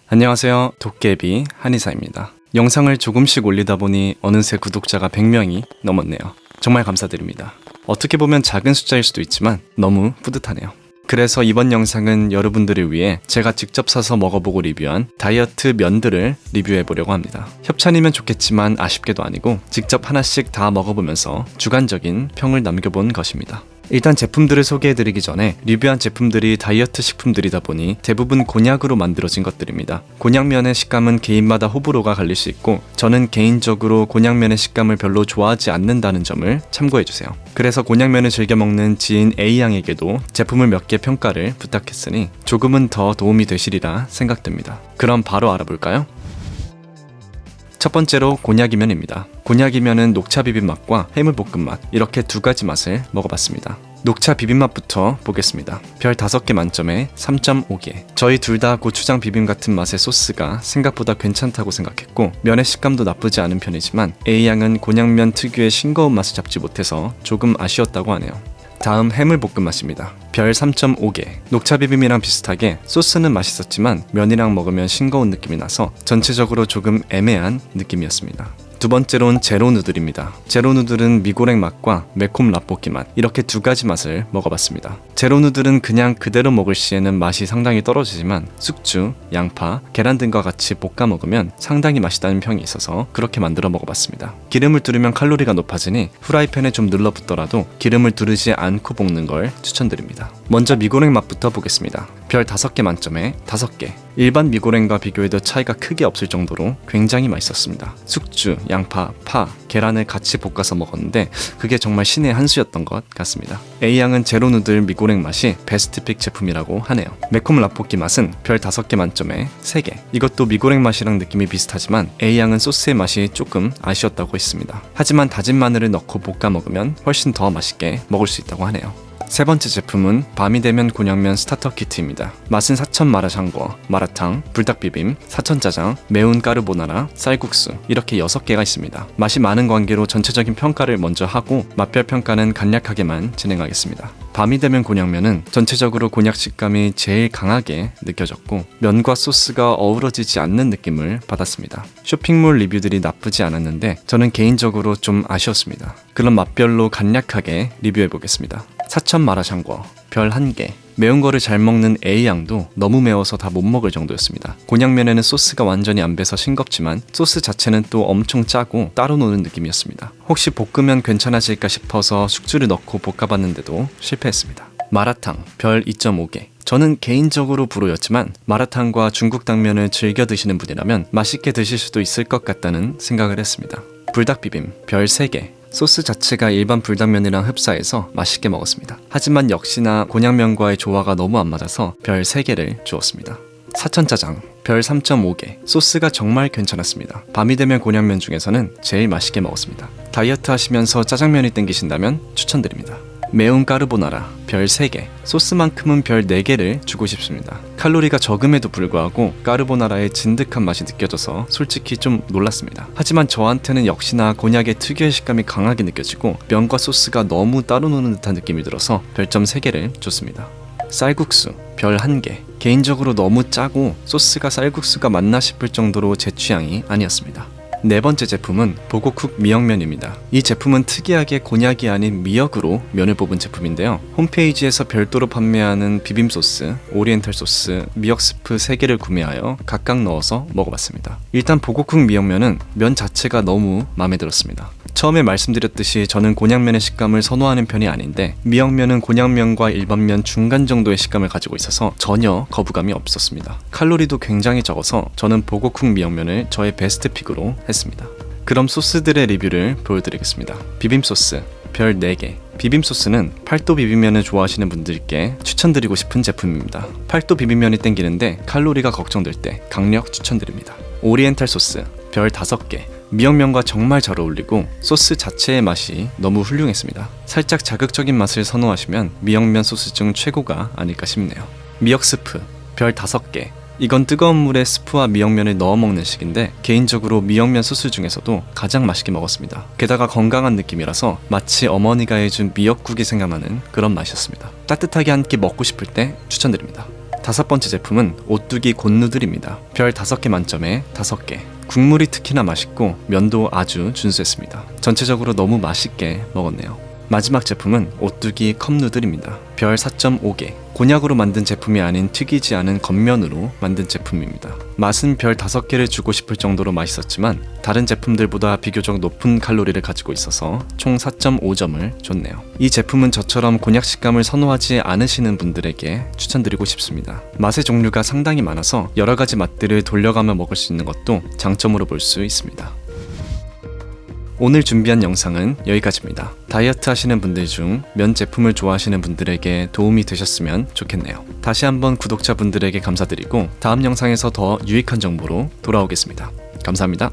안녕하세요. 도깨비 한의사입니다. 영상을 조금씩 올리다 보니 어느새 구독자가 100명이 넘었네요. 정말 감사드립니다. 어떻게 보면 작은 숫자일 수도 있지만 너무 뿌듯하네요. 그래서 이번 영상은 여러분들을 위해 제가 직접 사서 먹어보고 리뷰한 다이어트 면들을 리뷰해보려고 합니다. 협찬이면 좋겠지만 아쉽게도 아니고 직접 하나씩 다 먹어보면서 주관적인 평을 남겨본 것입니다. 일단 제품들을 소개해드리기 전에 리뷰한 제품들이 다이어트 식품들이다 보니 대부분 곤약으로 만들어진 것들입니다. 곤약면의 식감은 개인마다 호불호가 갈릴 수 있고 저는 개인적으로 곤약면의 식감을 별로 좋아하지 않는다는 점을 참고해주세요. 그래서 곤약면을 즐겨 먹는 지인 A양에게도 제품을 몇 개 평가를 부탁했으니 조금은 더 도움이 되시리라 생각됩니다. 그럼 바로 알아볼까요? 첫 번째로 곤약이면입니다. 곤약이면은 녹차 비빔맛과 해물볶음맛 이렇게 두 가지 맛을 먹어봤습니다. 녹차 비빔맛부터 보겠습니다. 별 5개 만점에 3.5개. 저희 둘 다 고추장 비빔 같은 맛의 소스가 생각보다 괜찮다고 생각했고 면의 식감도 나쁘지 않은 편이지만 A양은 곤약면 특유의 싱거운 맛을 잡지 못해서 조금 아쉬웠다고 하네요. 다음 해물볶음 맛입니다. 별 3.5개. 녹차 비빔이랑 비슷하게 소스는 맛있었지만 면이랑 먹으면 싱거운 느낌이 나서 전체적으로 조금 애매한 느낌이었습니다. 두 번째로는 제로 누들입니다. 제로 누들은 미고랭 맛과 매콤 라볶이 맛 이렇게 두 가지 맛을 먹어봤습니다. 제로 누들은 그냥 그대로 먹을 시에는 맛이 상당히 떨어지지만 숙주, 양파, 계란 등과 같이 볶아 먹으면 상당히 맛있다는 평이 있어서 그렇게 만들어 먹어봤습니다. 기름을 두르면 칼로리가 높아지니 후라이팬에 좀 눌러붙더라도 기름을 두르지 않고 볶는 걸 추천드립니다. 먼저 미고랭 맛부터 보겠습니다. 별 5개 만점에 5개. 일반 미고랭과 비교해도 차이가 크게 없을 정도로 굉장히 맛있었습니다. 숙주, 양파, 파, 계란을 같이 볶아서 먹었는데 그게 정말 신의 한 수였던 것 같습니다. A양은 제로 누들 미고랭 맛이 베스트픽 제품이라고 하네요. 매콤 라볶이 맛은 별 5개 만점에 3개. 이것도 미고랭 맛이랑 느낌이 비슷하지만 A양은 소스의 맛이 조금 아쉬웠다고 했습니다. 하지만 다진 마늘을 넣고 볶아 먹으면 훨씬 더 맛있게 먹을 수 있다고 하네요. 세 번째 제품은 밤이 되면 곤약면 스타터 키트입니다. 맛은 사천 마라샹궈, 마라탕, 불닭비빔, 사천짜장, 매운 까르보나라, 쌀국수 이렇게 6개가 있습니다. 맛이 많은 관계로 전체적인 평가를 먼저 하고 맛별 평가는 간략하게만 진행하겠습니다. 밤이 되면 곤약면은 전체적으로 곤약 식감이 제일 강하게 느껴졌고 면과 소스가 어우러지지 않는 느낌을 받았습니다. 쇼핑몰 리뷰들이 나쁘지 않았는데 저는 개인적으로 좀 아쉬웠습니다. 그럼 맛별로 간략하게 리뷰해보겠습니다. 사천 마라샹궈 별 1개. 매운 거를 잘 먹는 A양도 너무 매워서 다 못 먹을 정도였습니다. 곤약면에는 소스가 완전히 안 배서 싱겁지만 소스 자체는 또 엄청 짜고 따로 노는 느낌이었습니다. 혹시 볶으면 괜찮아질까 싶어서 숙주를 넣고 볶아봤는데도 실패했습니다. 마라탕 별 2.5개. 저는 개인적으로 불호였지만 마라탕과 중국 당면을 즐겨 드시는 분이라면 맛있게 드실 수도 있을 것 같다는 생각을 했습니다. 불닭비빔 별 3개. 소스 자체가 일반 불닭면이랑 흡사해서 맛있게 먹었습니다. 하지만 역시나 곤약면과의 조화가 너무 안 맞아서 별 3개를 주었습니다. 사천짜장 별 3.5개. 소스가 정말 괜찮았습니다. 밤이 되면 곤약면 중에서는 제일 맛있게 먹었습니다. 다이어트 하시면서 짜장면이 땡기신다면 추천드립니다. 매운 까르보나라 별 3개. 소스만큼은 별 4개를 주고 싶습니다. 칼로리가 적음에도 불구하고 까르보나라의 진득한 맛이 느껴져서 솔직히 좀 놀랐습니다. 하지만 저한테는 역시나 곤약의 특유의 식감이 강하게 느껴지고 면과 소스가 너무 따로 노는 듯한 느낌이 들어서 별점 3개를 줬습니다. 쌀국수 별 1개. 개인적으로 너무 짜고 소스가 쌀국수가 맞나 싶을 정도로 제 취향이 아니었습니다. 네 번째 제품은 보고쿡 미역면입니다. 이 제품은 특이하게 곤약이 아닌 미역으로 면을 뽑은 제품인데요. 홈페이지에서 별도로 판매하는 비빔소스, 오리엔탈 소스, 미역 스프 3개를 구매하여 각각 넣어서 먹어봤습니다. 일단 보고쿡 미역면은 면 자체가 너무 마음에 들었습니다. 처음에 말씀드렸듯이 저는 곤약면의 식감을 선호하는 편이 아닌데 미역면은 곤약면과 일반면 중간 정도의 식감을 가지고 있어서 전혀 거부감이 없었습니다. 칼로리도 굉장히 적어서 저는 보고쿡 미역면을 저의 베스트 픽으로 했습니다. 그럼 소스들의 리뷰를 보여드리겠습니다. 비빔소스 별 4개. 비빔소스는 팔도 비빔면을 좋아하시는 분들께 추천드리고 싶은 제품입니다. 팔도 비빔면이 땡기는데 칼로리가 걱정될 때 강력 추천드립니다. 오리엔탈 소스 별 5개. 미역면과 정말 잘 어울리고 소스 자체의 맛이 너무 훌륭했습니다. 살짝 자극적인 맛을 선호하시면 미역면 소스 중 최고가 아닐까 싶네요. 미역 스프 별 5개. 이건 뜨거운 물에 스프와 미역면을 넣어 먹는 식인데 개인적으로 미역면 소스 중에서도 가장 맛있게 먹었습니다. 게다가 건강한 느낌이라서 마치 어머니가 해준 미역국이 생각나는 그런 맛이었습니다. 따뜻하게 한 끼 먹고 싶을 때 추천드립니다. 5번째 제품은 오뚜기 곤누들입니다. 별 5개 만점에 5개. 국물이 특히나 맛있고 면도 아주 준수했습니다. 전체적으로 너무 맛있게 먹었네요. 마지막 제품은 오뚜기 컵누들입니다. 별 4.5개. 곤약으로 만든 제품이 아닌 튀기지 않은 겉면으로 만든 제품입니다. 맛은 별 5개를 주고 싶을 정도로 맛있었지만 다른 제품들보다 비교적 높은 칼로리를 가지고 있어서 총 4.5점을 줬네요. 이 제품은 저처럼 곤약 식감을 선호하지 않으시는 분들에게 추천드리고 싶습니다. 맛의 종류가 상당히 많아서 여러 가지 맛들을 돌려가며 먹을 수 있는 것도 장점으로 볼 수 있습니다. 오늘 준비한 영상은 여기까지입니다. 다이어트 하시는 분들 중 면 제품을 좋아하시는 분들에게 도움이 되셨으면 좋겠네요. 다시 한번 구독자분들에게 감사드리고 다음 영상에서 더 유익한 정보로 돌아오겠습니다. 감사합니다.